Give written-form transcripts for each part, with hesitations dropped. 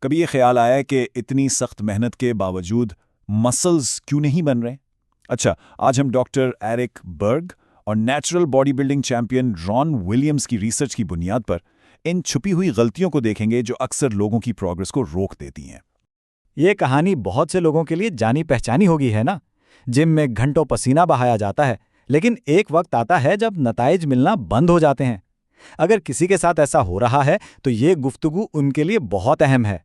कभी ये ख्याल आया कि इतनी सख्त मेहनत के बावजूद मसल्स क्यों नहीं बन रहे? अच्छा, आज हम डॉक्टर एरिक बर्ग और natural body building champion Ron Williams की रिसर्च की बुनियाद पर इन छुपी हुई गलतियों को देखेंगे जो अक्सर लोगों की प्रोग्रेस को रोक देती हैं। ये कहानी बहुत से लोगों के लिए जानी पहचानी होगी, है ना? जिम में घंटों पसीना बहाया जाता है, लेकिन एक वक्त आता है जब नताइज मिलना बंद हो जाते हैं। अगर किसी के साथ ऐसा हो रहा है तो ये गुफ्तगू उनके लिए बहुत अहम है।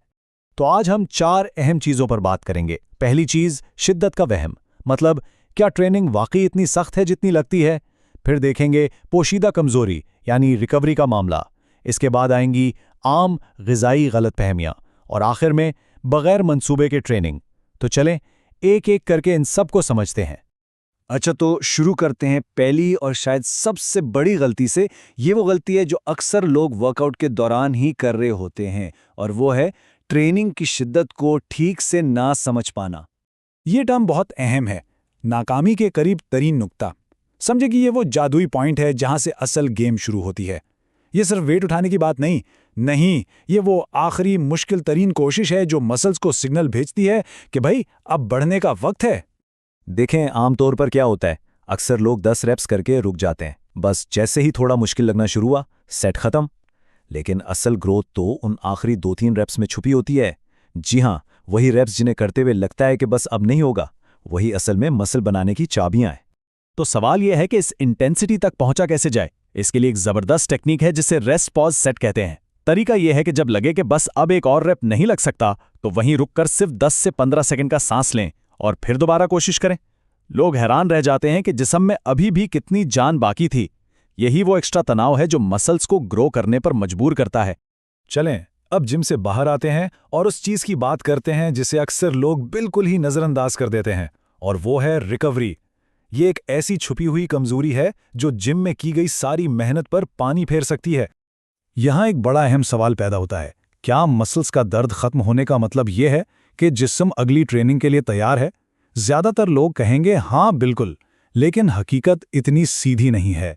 तो आज हम 4 अहम चीजों पर बात करेंगे। पहली चीज, शिद्दत का वहम, मतलब क्या ट्रेनिंग वाकई इतनी सख्त है जितनी लगती है। फिर देखेंगे पोशीदा कमजोरी यानी रिकवरी का मामला। इसके बाद आएंगी आम ग़िज़ाई गलतफहमियां और आखिर में बगैर मंसूबे के ट्रेनिंग। तो चलें एक एक करके इन सब को समझते हैं। अच्छा, तो शुरू करते हैं पहली और शायद सबसे बड़ी गलती से। ये वो गलती है जो अक्सर लोग वर्कआउट के दौरान ही कर रहे होते हैं, और वो है ट्रेनिंग की शिद्दत को ठीक से ना समझ पाना। ये टर्म बहुत अहम है, नाकामी के करीब तरीन नुक्ता। समझे कि ये वो जादुई पॉइंट है जहां से असल गेम शुरू होती है। ये सिर्फ वेट उठाने की बात नहीं, ये वो आखिरी मुश्किल तरीन कोशिश है जो मसल्स को सिग्नल भेजती है कि भाई अब बढ़ने का वक्त है। देखें, आमतौर पर क्या होता है, अक्सर लोग 10 रेप्स करके रुक जाते हैं। बस जैसे ही थोड़ा मुश्किल लगना शुरू हुआ, सेट खत्म। लेकिन असल ग्रोथ तो उन आखिरी 2-3 रेप्स में छुपी होती है। जी हाँ, वही रेप्स जिन्हें करते हुए लगता है कि बस अब नहीं होगा, वही असल में मसल बनाने की चाबियां हैं। तो सवाल यह है कि इस इंटेंसिटी तक पहुंचा कैसे जाए। इसके लिए एक जबरदस्त टेक्निक है जिसे रेस्ट पॉज सेट कहते हैं। तरीका यह है कि जब लगे कि बस अब एक और रेप नहीं लग सकता, तो वहीं रुककर सिर्फ 10 से 15 सेकंड का सांस लें और फिर दोबारा कोशिश करें। लोग हैरान रह जाते हैं कि जिस्म में अभी भी कितनी जान बाकी थी। यही वो एक्स्ट्रा तनाव है जो मसल्स को ग्रो करने पर मजबूर करता है। चलें अब जिम से बाहर आते हैं और उस चीज की बात करते हैं जिसे अक्सर लोग बिल्कुल ही नजरअंदाज कर देते हैं, और वो है रिकवरी। ये एक ऐसी छुपी हुई कमजोरी है जो जिम में की गई सारी मेहनत पर पानी फेर सकती है। यहां एक बड़ा अहम सवाल पैदा होता है, क्या मसल्स का दर्द खत्म होने का मतलब ये है कि जिस्म अगली ट्रेनिंग के लिए तैयार है? ज्यादातर लोग कहेंगे हाँ बिल्कुल, लेकिन हकीकत इतनी सीधी नहीं है।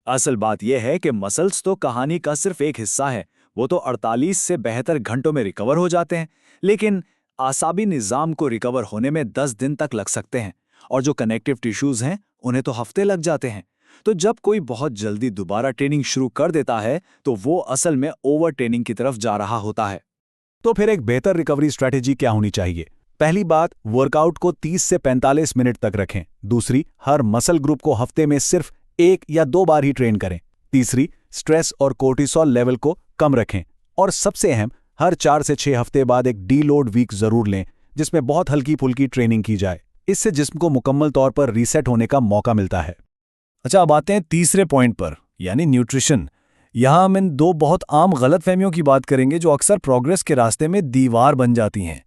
असल बात यह है कि मसल्स तो कहानी का सिर्फ एक हिस्सा है। वो तो 48 से 72 घंटों में रिकवर हो जाते हैं, लेकिन आसाबी निज़ाम को रिकवर होने में 10 दिन तक लग सकते हैं, और जो कनेक्टिव टिश्यूज हैं उन्हें तो हफ्ते लग जाते हैं। तो जब कोई बहुत जल्दी दोबारा ट्रेनिंग शुरू कर देता है तो वो असल में ओवर ट्रेनिंग की तरफ जा रहा होता है। तो फिर एक बेहतर रिकवरी स्ट्रैटेजी क्या होनी चाहिए? पहली बात, वर्कआउट को 30 से 45 मिनट तक रखें। दूसरी, हर मसल ग्रुप को हफ्ते में सिर्फ 1 या 2 बार ही ट्रेन करें। तीसरी, स्ट्रेस और कोर्टिसोल लेवल को कम रखें। और सबसे अहम, हर 4 से 6 हफ्ते बाद एक डीलोड वीक जरूर लें, जिसमें बहुत हल्की फुल्की ट्रेनिंग की जाए। इससे जिस्म को मुकम्मल तौर पर रीसेट होने का मौका मिलता है। अच्छा, अब आते हैं तीसरे पॉइंट पर, यानी न्यूट्रिशन। यहां हम इन 2 बहुत आम गलतफहमियों की बात करेंगे जो अक्सर प्रोग्रेस के रास्ते में दीवार बन जाती हैं।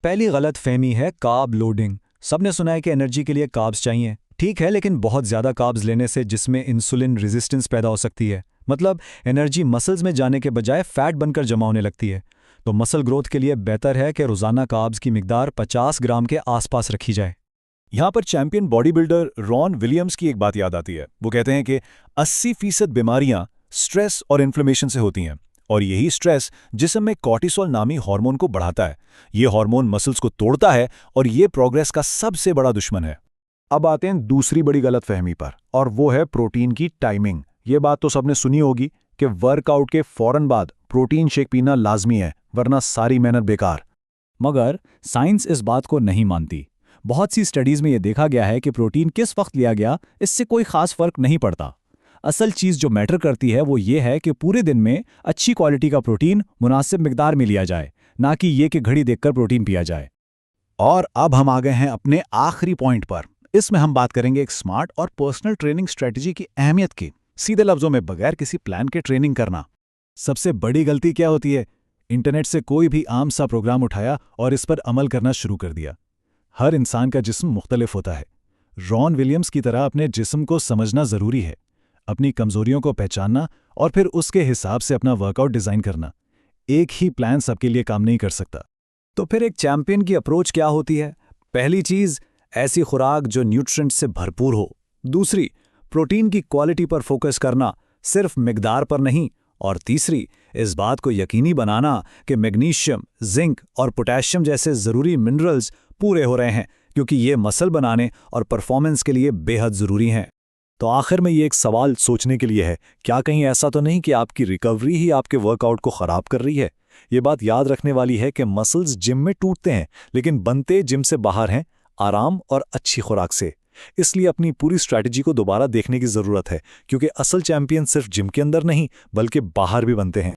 पहली गलतफहमी है कार्ब लोडिंग। सबने सुना है कि एनर्जी के लिए कार्ब्स चाहिए। ठीक है, लेकिन बहुत ज़्यादा कार्ब्स लेने से जिसमें इंसुलिन रेजिस्टेंस पैदा हो सकती है। मतलब एनर्जी मसल्स में जाने के बजाय फैट बनकर जमा होने लगती है। तो मसल ग्रोथ के लिए बेहतर है कि रोज़ाना कार्ब्स की मिकदार 50 ग्राम के आसपास रखी जाए। यहां पर champion body builder Ron Williams की एक बात याद आती है। वो कहते हैं कि 80% बीमारियां स्ट्रेस और इन्फ्लेमेशन से होती हैं, और यही स्ट्रेस जिस्म में कॉर्टिसोल नामी हार्मोन को बढ़ाता है। ये हार्मोन मसल्स को तोड़ता है और ये प्रोग्रेस का सबसे बड़ा दुश्मन है। अब आते हैं दूसरी बड़ी गलतफहमी पर, और वो है प्रोटीन की टाइमिंग। ये बात तो सबने सुनी होगी कि वर्कआउट के फौरन बाद प्रोटीन शेक पीना लाजमी है, वरना सारी मेहनत बेकार। मगर साइंस इस बात को नहीं मानती। बहुत सी स्टडीज में यह देखा गया है कि प्रोटीन किस वक्त लिया गया इससे कोई खास फर्क नहीं पड़ता। असल चीज जो मैटर करती है वो ये है कि पूरे दिन में अच्छी क्वालिटी का प्रोटीन मुनासिब मिकदार में लिया जाए, ना कि ये कि घड़ी देखकर प्रोटीन पिया जाए। और अब हम आ गए हैं अपने आखिरी पॉइंट पर। इसमें हम बात करेंगे एक स्मार्ट और पर्सनल ट्रेनिंग स्ट्रेटजी की अहमियत की। सीधे लफ्जों में, बगैर किसी प्लान के ट्रेनिंग करना। सबसे बड़ी गलती क्या होती है? इंटरनेट से कोई भी आम सा प्रोग्राम उठाया और इस पर अमल करना शुरू कर दिया। हर इंसान का जिस्म मुख्तलिफ होता है। रॉन विलियम्स की तरह अपने जिस्म को समझना जरूरी है, अपनी कमजोरियों को पहचानना और फिर उसके हिसाब से अपना वर्कआउट डिजाइन करना। एक ही प्लान सबके लिए काम नहीं कर सकता। तो फिर एक चैंपियन की अप्रोच क्या होती है? पहली चीज, ऐसी खुराक जो न्यूट्रिएंट्स से भरपूर हो। दूसरी, प्रोटीन की क्वालिटी पर फोकस करना, सिर्फ मिकदार पर नहीं। और तीसरी, इस बात को यकीनी बनाना कि मैग्नीशियम, जिंक और पोटेशियम जैसे ज़रूरी मिनरल्स पूरे हो रहे हैं, क्योंकि ये मसल बनाने और परफॉर्मेंस के लिए बेहद ज़रूरी हैं। तो आखिर में ये एक सवाल सोचने के लिए है, क्या कहीं ऐसा तो नहीं कि आपकी रिकवरी ही आपके वर्कआउट को खराब कर रही है? ये बात याद रखने वाली है कि मसल्स जिम में टूटते हैं, लेकिन बनते जिम से बाहर हैं, आराम और अच्छी खुराक से। इसलिए अपनी पूरी स्ट्रैटेजी को दोबारा देखने की ज़रूरत है, क्योंकि असल चैंपियन सिर्फ जिम के अंदर नहीं बल्कि बाहर भी बनते हैं।